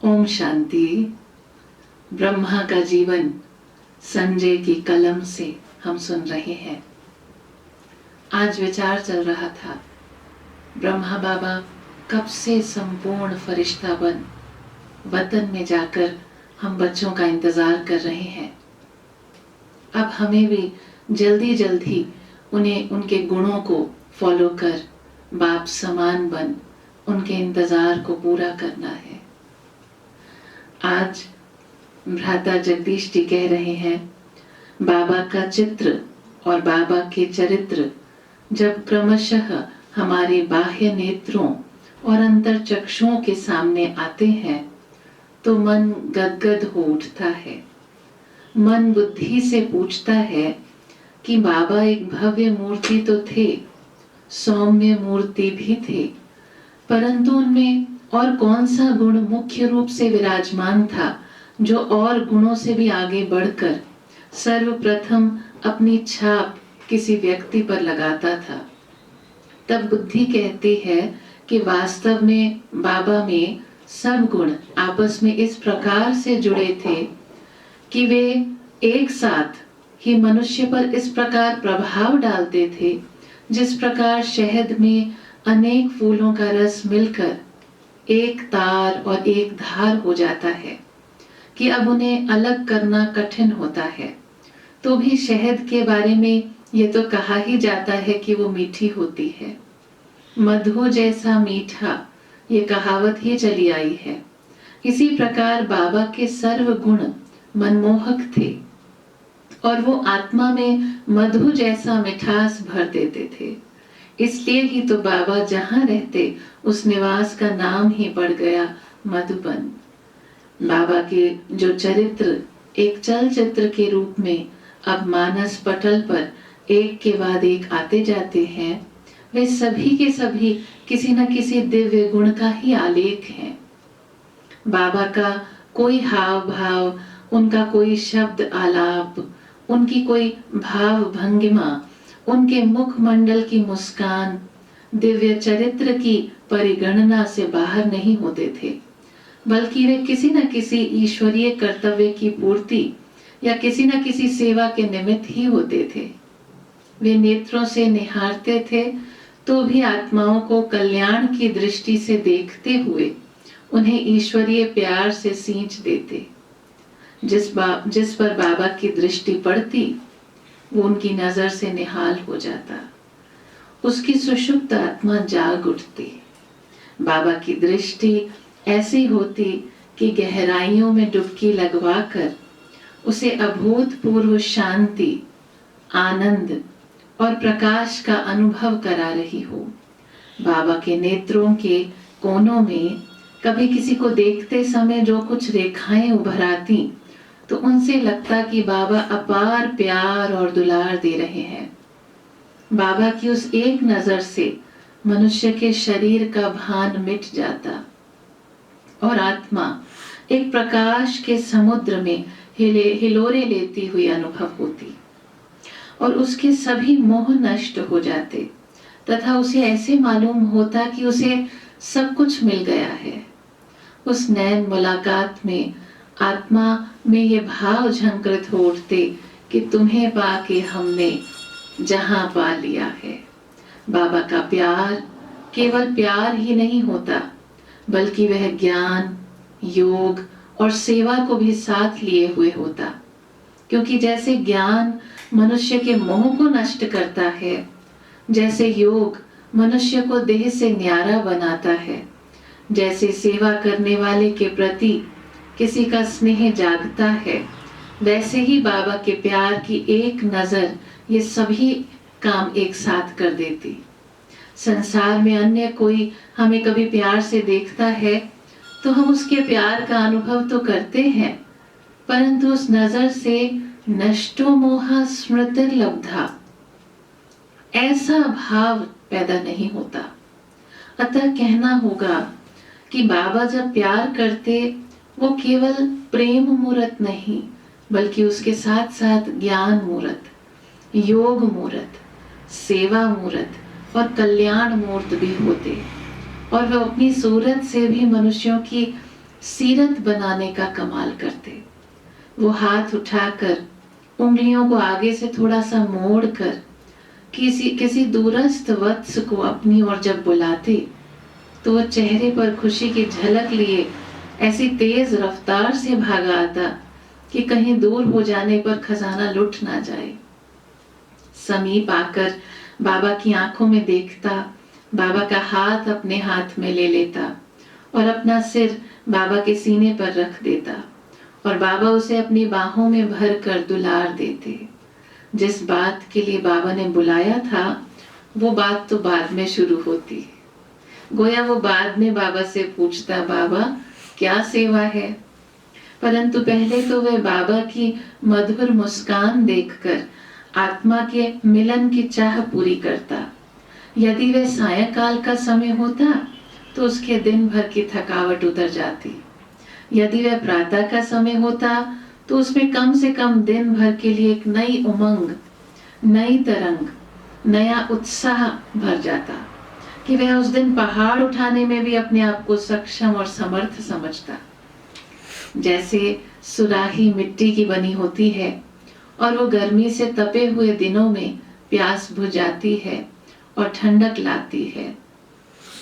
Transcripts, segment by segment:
ओम शांति। ब्रह्मा का जीवन संजय की कलम से हम सुन रहे हैं। आज विचार चल रहा था, ब्रह्मा बाबा कब से संपूर्ण फरिश्ता बन वतन में जाकर हम बच्चों का इंतजार कर रहे हैं। अब हमें भी जल्दी जल्दी उन्हें उनके गुणों को फॉलो कर बाप समान बन उनके इंतजार को पूरा करना है। आज भ्राता जगदीश जी कह रहे हैं, बाबा का चित्र और बाबा के चरित्र जब क्रमशः हमारे बाह्य नेत्रों और अंतर चक्षुओं के सामने आते हैं तो मन गदगद हो उठता है। मन बुद्धि से पूछता है कि बाबा एक भव्य मूर्ति तो थे, सौम्य मूर्ति भी थे, परंतु उनमें और कौन सा गुण मुख्य रूप से विराजमान था जो और गुणों से भी आगे बढ़कर सर्वप्रथम अपनी छाप किसी व्यक्ति पर लगाता था। तब बुद्धि कहती है कि वास्तव में बाबा में सब गुण आपस में इस प्रकार से जुड़े थे कि वे एक साथ ही मनुष्य पर इस प्रकार प्रभाव डालते थे, जिस प्रकार शहद में अनेक फूलों का रस मिलकर एक तार और एक धार हो जाता है कि अब उन्हें अलग करना कठिन होता है। तो भी शहद के बारे में ये तो कहा ही जाता है कि वो मीठी होती है, मधु जैसा मीठा, ये कहावत ही चली आई है। इसी प्रकार बाबा के सर्व गुण मनमोहक थे और वो आत्मा में मधु जैसा मिठास भर देते थे। इसलिए ही तो बाबा जहां रहते उस निवास का नाम ही पड़ गया मधुबन। बाबा के जो चरित्र एक चलचित्र के रूप में अब मानस पटल पर एक के बाद एक आते जाते हैं, वे सभी के सभी किसी न किसी दिव्य गुण का ही आलेख हैं। बाबा का कोई हाव भाव, उनका कोई शब्द आलाप, उनकी कोई भाव भंगिमा, उनके मुखमंडल की मुस्कान दिव्य चरित्र की परिगणना से बाहर नहीं होते थे, बल्कि वे किसी न किसी ईश्वरीय कर्तव्य की पूर्ति या किसी न किसी सेवा के निमित्त ही होते थे। वे नेत्रों से निहारते थे तो भी आत्माओं को कल्याण की दृष्टि से देखते हुए उन्हें ईश्वरीय प्यार से सींच देते। जिस पर बाबा की दृष्टि पड़ती वो उनकी नजर से निहाल हो जाता, उसकी सुषुप्त आत्मा जाग उठती। बाबा की दृष्टि ऐसी होती कि गहराइयों में डुबकी लगवाकर उसे अभूतपूर्व शांति, आनंद और प्रकाश का अनुभव करा रही हो। बाबा के नेत्रों के कोनों में कभी किसी को देखते समय जो कुछ रेखाएं उभर आती तो उनसे लगता कि बाबा अपार प्यार और दुलार दे रहे हैं। बाबा की उस एक नजर से मनुष्य के शरीर का भान मिट जाता और आत्मा एक प्रकाश के समुद्र में हिलोरे लेती हुई अनुभव होती और उसके सभी मोह नष्ट हो जाते तथा उसे ऐसे मालूम होता कि उसे सब कुछ मिल गया है। उस नैन मुलाकात में आत्मा में ये भाव झंकृत हो उठते कि तुम्हें पाके हमने जहां पा लिया है। बाबा का प्यार केवल प्यार ही नहीं होता, बल्कि वह ज्ञान, योग और सेवा को भी साथ लिए हुए होता। क्योंकि जैसे ज्ञान मनुष्य के मोह को नष्ट करता है, जैसे योग मनुष्य को देह से न्यारा बनाता है, जैसे सेवा करने वाले के प्रति किसी का स्नेह जागता है, वैसे ही बाबा के प्यार की एक नजर ये सभी काम एक साथ कर देती। संसार में अन्य कोई हमें कभी प्यार से देखता है तो हम उसके प्यार का अनुभव तो करते हैं, परंतु उस नजर से नष्टो मोहा स्मृतिर्लब्धा ऐसा भाव पैदा नहीं होता। अतः कहना होगा कि बाबा जब प्यार करते वो केवल प्रेम मूर्त नहीं, बल्कि उसके साथ साथ ज्ञान मूर्त, योग मूर्त, सेवा मूर्त और कल्याण मूर्त भी होते और वह अपनी सूरत से भी मनुष्यों की सीरत बनाने का कमाल करते। वो हाथ उठाकर उंगलियों को आगे से थोड़ा सा मोड़कर किसी दूरस्थ वत्स को अपनी ओर जब बुलाते तो वह चेहरे पर खुशी की झलक लिए ऐसी तेज रफ्तार से भागा आता कि कहीं दूर हो जाने पर खजाना लुट ना जाए। समीप आकर बाबा की आंखों में देखता, बाबा का हाथ अपने हाथ में ले लेता और अपना सिर बाबा के सीने पर रख देता और बाबा उसे अपनी बाहों में भर कर दुलार देते। जिस बात के लिए बाबा ने बुलाया था वो बात तो बाद में शुरू होती। गोया वो बाद में बाबा से पूछता, बाबा क्या सेवा है? परंतु पहले तो वह बाबा की मधुर मुस्कान देखकर आत्मा के मिलन की चाह पूरी करता। यदि वह सायंकाल का समय होता तो उसके दिन भर की थकावट उतर जाती। यदि वह प्रातः का समय होता तो उसमें कम से कम दिन भर के लिए एक नई उमंग, नई तरंग, नया उत्साह भर जाता कि वह उस दिन पहाड़ उठाने में भी अपने आप को सक्षम और समर्थ समझता। जैसे सुराही मिट्टी की बनी होती है और वो गर्मी से तपे हुए दिनों में प्यास बुझाती है और ठंडक लाती है,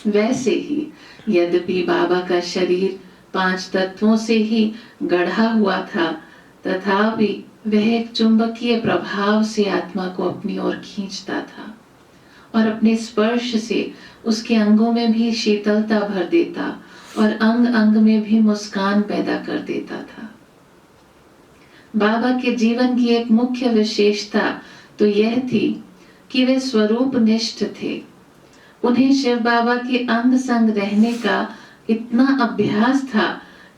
वैसे ही यद्यपि बाबा का शरीर 5 तत्वों से ही गढ़ा हुआ था, तथापि वह एक चुंबकीय प्रभाव से आत्मा को अपनी ओर खींचता था और अपने स्पर्श से उसके अंगों में भी शीतलता भर देता और अंग अंग में भी मुस्कान पैदा कर देता था। बाबा के जीवन की एक मुख्य विशेषता तो यह थी कि वे स्वरूप निष्ठ थे। उन्हें शिव बाबा के अंग संग रहने का इतना अभ्यास था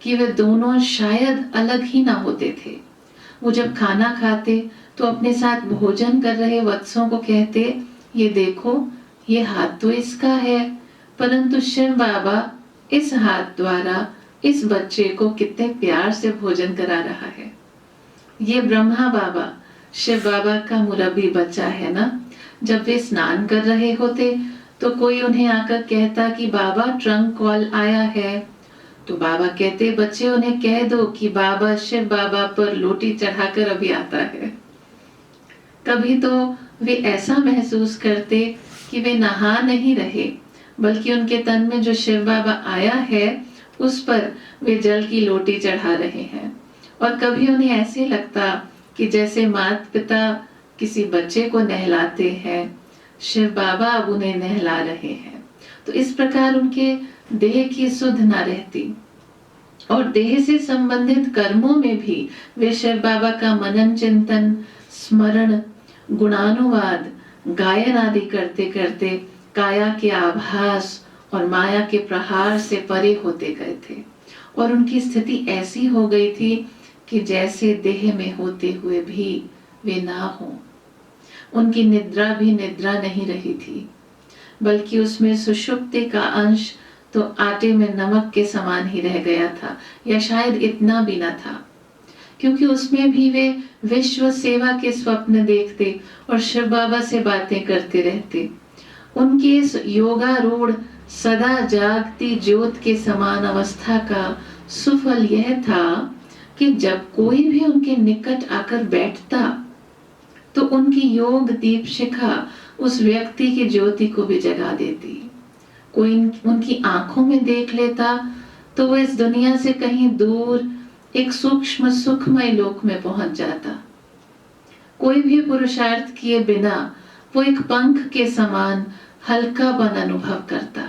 कि वे दोनों शायद अलग ही ना होते थे। वो जब खाना खाते तो अपने साथ भोजन कर रहे वत्सों को कहते, ये देखो ये हाथ तो इसका है, परंतु शिव बाबा इस हाथ द्वारा इस बच्चे को कितने प्यार से भोजन करा रहा है। ये ब्रह्मा बाबा शिव बाबा का मुरब्बी बच्चा है ना। जब वे स्नान कर रहे होते तो कोई उन्हें आकर कहता कि बाबा ट्रंक कॉल आया है, तो बाबा कहते, बच्चे उन्हें कह दो कि बाबा शिव बाबा पर लोटी चढ़ाकर अभी आता है। कभी तो वे ऐसा महसूस करते कि वे नहा नहीं रहे, बल्कि उनके तन में जो शिव बाबा आया है उस पर वे जल की लोटी चढ़ा रहे हैं। और कभी उन्हें ऐसे लगता कि जैसे माता पिता किसी बच्चे को नहलाते हैं, शिव बाबा अब उन्हें नहला रहे हैं। तो इस प्रकार उनके देह की सुध न रहती और देह से संबंधित कर्मों में भी वे शिव बाबा का मनन चिंतन, स्मरण, गुणानुवाद, गायन आदि करते करते काया के आभास और माया के प्रहार से परे होते गए थे और उनकी स्थिति ऐसी हो गई थी कि जैसे देह में होते हुए भी वे ना हों। उनकी निद्रा भी निद्रा नहीं रही थी, बल्कि उसमें सुषुप्ति का अंश तो आटे में नमक के समान ही रह गया था, या शायद इतना भी न था, क्योंकि उसमें भी वे विश्व सेवा के स्वप्न देखते और शिव बाबा से बातें करते रहते। उनकी इस योगारूढ़ सदा जागती ज्योत के समान अवस्था का सुफल यह था कि जब कोई भी उनके निकट आकर बैठता तो उनकी योग दीप शिखा उस व्यक्ति की ज्योति को भी जगा देती। कोई उनकी आंखों में देख लेता तो वो इस दुनिया से कहीं दूर एक सूक्ष्म सुखमय लोक में पहुंच जाता। कोई भी पुरुषार्थ किए बिना वो एक पंख के समान हल्कापन अनुभव करता।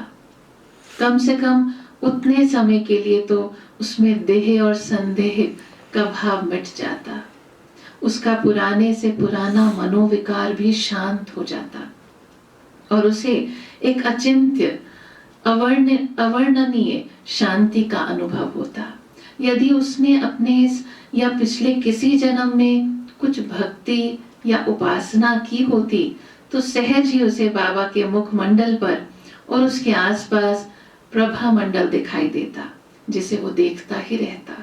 कम से कम उतने समय के लिए तो उसमें देह और संदेह का भाव मिट जाता। उसका पुराने से पुराना मनोविकार भी शांत हो जाता और उसे एक अचिंत्य अवर्णनीय शांति का अनुभव होता। यदि उसने अपने इस या पिछले किसी जन्म में कुछ भक्ति या उपासना की होती तो सहज ही उसे बाबा के मुखमंडल पर और उसके आसपास प्रभा मंडल दिखाई देता, जिसे वो देखता ही रहता।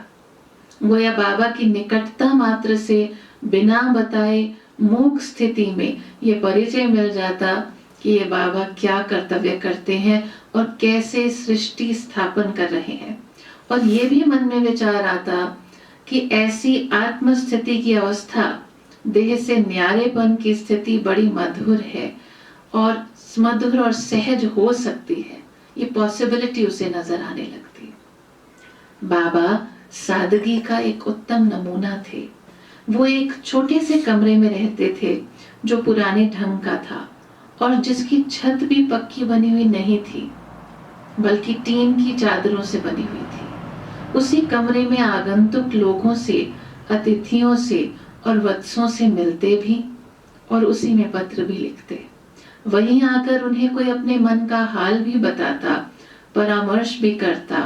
गोया बाबा की निकटता मात्र से बिना बताए मूक स्थिति में ये परिचय मिल जाता कि ये बाबा क्या कर्तव्य करते हैं और कैसे सृष्टि स्थापन कर रहे हैं। और ये भी मन में विचार आता कि ऐसी आत्मस्थिति की अवस्था, देह से न्यारेपन की स्थिति बड़ी मधुर है और मधुर और सहज हो सकती है। ये पॉसिबिलिटी उसे नजर आने लगती। बाबा सादगी का एक उत्तम नमूना थे। वो एक छोटे से कमरे में रहते थे जो पुराने ढंग का था और जिसकी छत भी पक्की बनी हुई नहीं थी, बल्कि टीन की चादरों से बनी हुई थी। उसी कमरे में आगंतुक लोगों से, अतिथियों से और वत्सों से मिलते भी और उसी में पत्र भी लिखते। वहीं आकर उन्हें कोई अपने मन का हाल भी बताता, परामर्श भी करता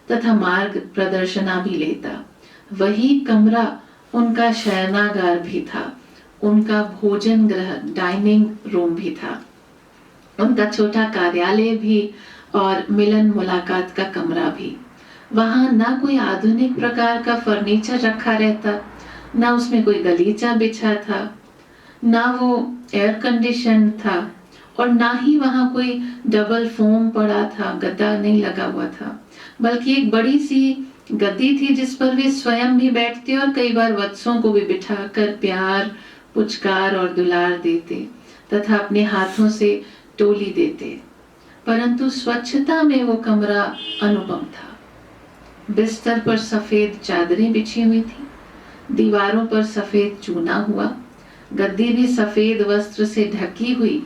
तथा मार्ग प्रदर्शना भी लेता। वही कमरा उनका शयनागार भी था, उनका भोजन गृह, डाइनिंग रूम भी था, उनका छोटा कार्यालय भी और मिलन मुलाकात का कमरा भी। वहां ना कोई आधुनिक प्रकार का फर्नीचर रखा रहता, ना उसमें कोई गलीचा बिछा था, ना वो एयर कंडीशन था और ना ही वहां कोई डबल फोम पड़ा था, गद्दा नहीं लगा हुआ था, बल्कि एक बड़ी सी गद्दी थी जिस पर वे स्वयं भी बैठते और कई बार वत्सों को भी बिठाकर प्यार, पुचकार और दुलार देते तथा अपने हाथों से टोली देते। परंतु स्वच्छता में वो कमरा अनुपम था। बिस्तर पर सफेद चादरें बिछी हुई थी, दीवारों पर सफेद चूना हुआ, गद्दी भी सफेद वस्त्र से ढकी हुई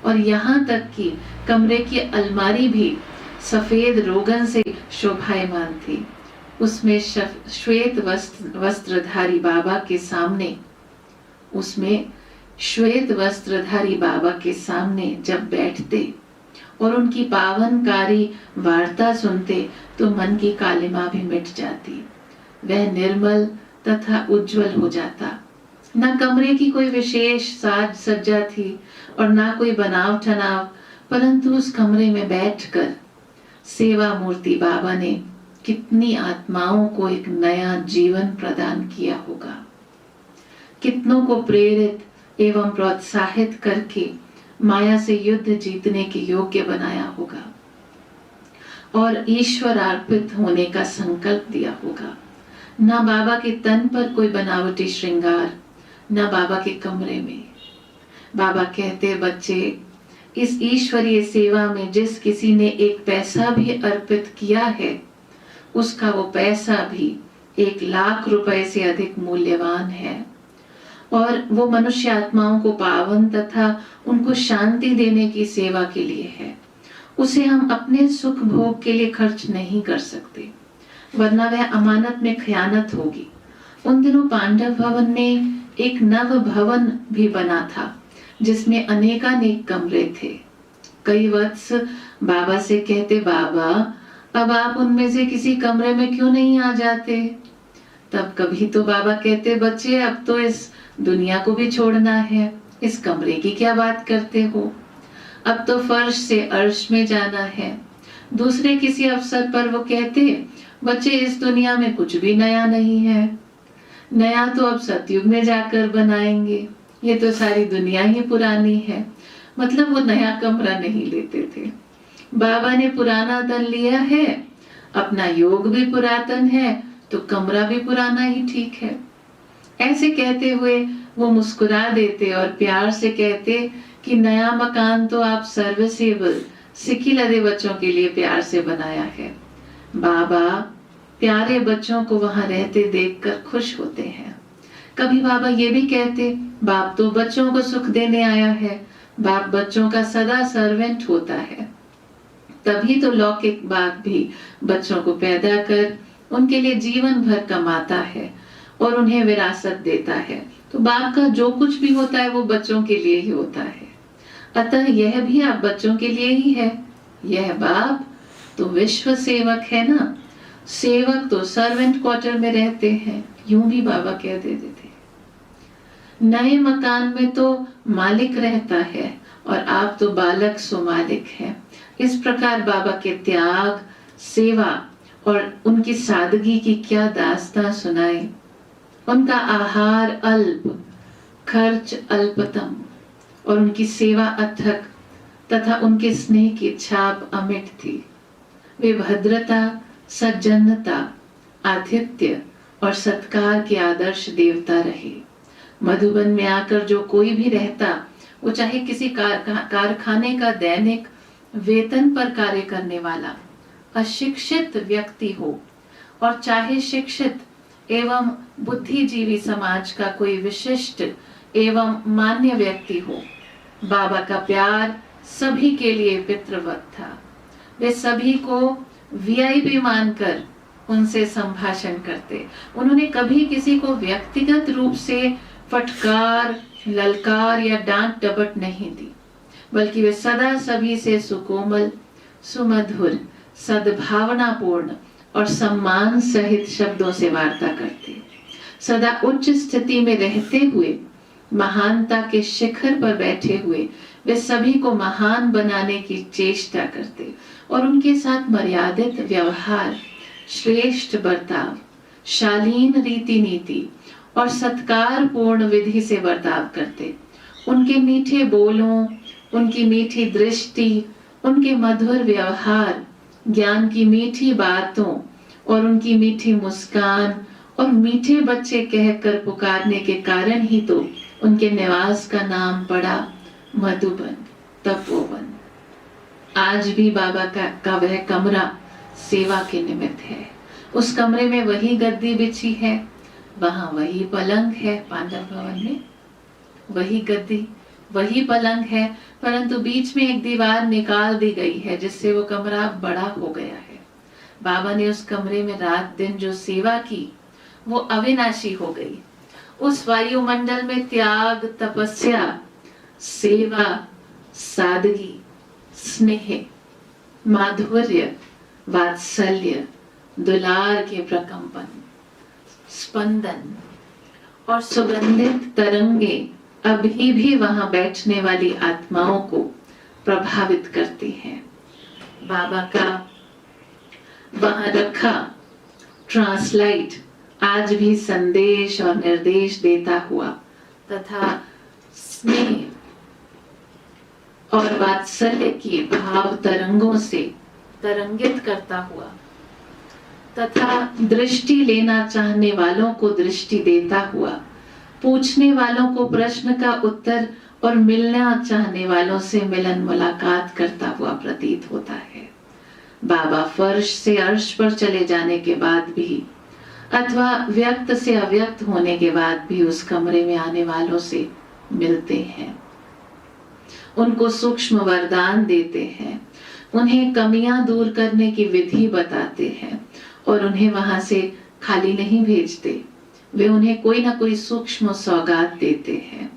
और यहाँ तक कि कमरे की अलमारी भी सफेद रोगन से शोभायमान थी। उसमें श्वेत वस्त्रधारी बाबा के सामने, उसमें श्वेत वस्त्रधारी बाबा के सामने जब बैठते और उनकी पावनकारी वार्ता सुनते तो मन की कालिमा भी मिट जाती। वह निर्मल तथा उज्जवल हो जाता। न कमरे की कोई विशेष साज सज्जा थी और ना कोई बनाव ठनाव, परंतु उस कमरे में बैठकर सेवा मूर्ति बाबा ने कितनी आत्माओं को एक नया जीवन प्रदान किया होगा, कितनों को प्रेरित एवं प्रोत्साहित करके माया से युद्ध जीतने के योग्य बनाया होगा और ईश्वर अर्पित होने का संकल्प दिया होगा। ना बाबा के तन पर कोई बनावटी श्रृंगार, ना बाबा के कमरे में। बाबा कहते, बच्चे, इस ईश्वरीय सेवा में जिस किसी ने एक पैसा भी अर्पित किया है, उसका वो पैसा भी 1,00,000 रुपए से अधिक मूल्यवान है और वो मनुष्य आत्माओं को पावन तथा उनको शांति देने की सेवा के लिए है। उसे हम अपने सुख भोग के लिए खर्च नहीं कर सकते, वरना वह अमानत में खयानत होगी। उन दिनों पांडव भवन में एक नव भवन भी बना था जिसमें अनेकानेक कमरे थे। कई वत्स बाबा से कहते, बाबा अब आप उनमें से किसी कमरे में क्यों नहीं आ जाते? तब कभी तो बाबा कहते, बच्चे अब तो इस दुनिया को भी छोड़ना है, इस कमरे की क्या बात करते हो? अब तो फर्श से अर्श में जाना है। दूसरे किसी अवसर पर वो कहते, बच्चे इस दुनिया में कुछ भी नया नहीं है, नया तो अब सतयुग में जाकर बनाएंगे, ये तो सारी दुनिया ही पुरानी है। मतलब वो नया कमरा नहीं लेते थे। बाबा ने पुराना तन लिया है, अपना योग भी पुरातन है, तो कमरा भी पुराना ही ठीक है। ऐसे कहते हुए वो मुस्कुरा देते और प्यार से कहते कि नया मकान तो आप सर्विसेबल सिक्की लदे बच्चों के लिए प्यार से बनाया है। बाबा प्यारे बच्चों को वहां रहते देखकर खुश होते हैं। कभी बाबा ये भी कहते, बाप तो बच्चों को सुख देने आया है, बाप बच्चों का सदा सर्वेंट होता है, तभी तो लौकिक बाप भी बच्चों को पैदा कर उनके लिए जीवन भर कमाता है और उन्हें विरासत देता है। तो बाप का जो कुछ भी होता है वो बच्चों के लिए ही होता है। अतः यह भी आप बच्चों के लिए ही है। यह बाप तो विश्व सेवक है ना, सेवक तो सर्वेंट क्वार्टर में रहते हैं, यूं भी बाबा कह देते थे। नए मकान में तो मालिक रहता है और आप तो बालक सो मालिक है। इस प्रकार बाबा के त्याग, सेवा और उनकी सादगी की क्या दास्तां सुनाए। उनका आहार अल्प, खर्च अल्पतम और उनकी सेवा अथक तथा उनके स्नेह की छाप अमिट थी। वे भद्रता, सज्जनता, आतिथ्य और सत्कार के आदर्श देवता रहे। मधुबन में आकर जो कोई भी रहता, वो चाहे किसी कारखाने का दैनिक वेतन पर कार्य करने वाला अशिक्षित व्यक्ति हो, और चाहे शिक्षित एवं बुद्धिजीवी समाज का कोई विशिष्ट एवं मान्य व्यक्ति हो, बाबा का प्यार सभी के लिए पितृवत था। वे सभी को वीआईपी मानकर उनसे संभाषण करते। उन्होंने कभी किसी को व्यक्तिगत रूप से फटकार, ललकार या डांट डपट नहीं दी, बल्कि वे सदा सभी से सुकोमल, सुमधुर, सद्भावनापूर्ण और सम्मान सहित शब्दों से वार्ता करते। सदा उच्च स्थिति में रहते हुए, महानता के शिखर पर बैठे हुए, वे सभी को महान बनाने की चेष्टा करते और उनके साथ मर्यादित व्यवहार, श्रेष्ठ बर्ताव, शालीन रीति नीति और सत्कार पूर्ण विधि से बर्ताव करते। उनके मीठे बोलों, उनकी मीठी दृष्टि, उनके मधुर व्यवहार, ज्ञान की मीठी बातों और उनकी मीठी मुस्कान और मीठे बच्चे कहकर पुकारने के कारण ही तो उनके निवास का नाम पड़ा मधुबन, तपोवन। आज भी बाबा का वह कमरा सेवा के निमित्त है। उस कमरे में वही गद्दी बिछी है, वहां वही पलंग है। पांडव भवन में वही गद्दी, वही पलंग है, परंतु बीच में एक दीवार निकाल दी गई है, जिससे वो कमरा बड़ा हो गया है। बाबा ने उस कमरे में रात दिन जो सेवा की, वो अविनाशी हो गई। उस वायुमंडल में त्याग, तपस्या, सेवा, सादगी, स्नेह, माधुर्य, वात्सल्य, दुलार के प्रकंपन, स्पंदन और सुगंधित तरंगे अभी भी वहां बैठने वाली आत्माओं को प्रभावित करती हैं। बाबा का वहां रखा ट्रांसलाइट आज भी संदेश और निर्देश देता हुआ तथा स्नेह और वात्सल्य की भाव तरंगों से तरंगित करता हुआ तथा दृष्टि लेना चाहने वालों को दृष्टि देता हुआ, पूछने वालों को प्रश्न का उत्तर और मिलना चाहने वालों से मिलन मुलाकात करता हुआ प्रतीत होता है। बाबा फर्श से अर्श पर चले जाने के बाद भी अथवा व्यक्त से अव्यक्त होने के बाद भी उस कमरे में आने वालों से मिलते हैं, उनको सूक्ष्म वरदान देते हैं, उन्हें कमियां दूर करने की विधि बताते हैं और उन्हें वहां से खाली नहीं भेजते। वे उन्हें कोई ना कोई सूक्ष्म सौगात देते हैं।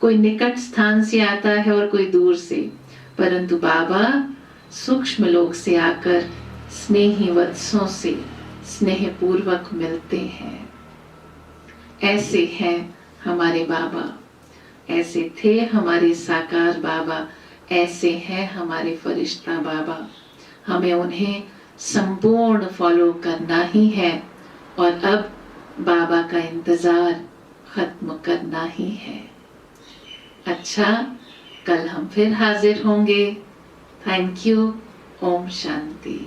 कोई निकट स्थान से आता है और कोई दूर से, परंतु बाबा सूक्ष्म लोक से आकर स्नेही वत्सों से स्नेह पूर्वक मिलते हैं। ऐसे हैं हमारे बाबा, ऐसे थे हमारे साकार बाबा, ऐसे हैं हमारे फरिश्ता बाबा। हमें उन्हें संपूर्ण फॉलो करना ही है और अब बाबा का इंतजार खत्म करना ही है। अच्छा, कल हम फिर हाजिर होंगे। Thank you. ओम शांति।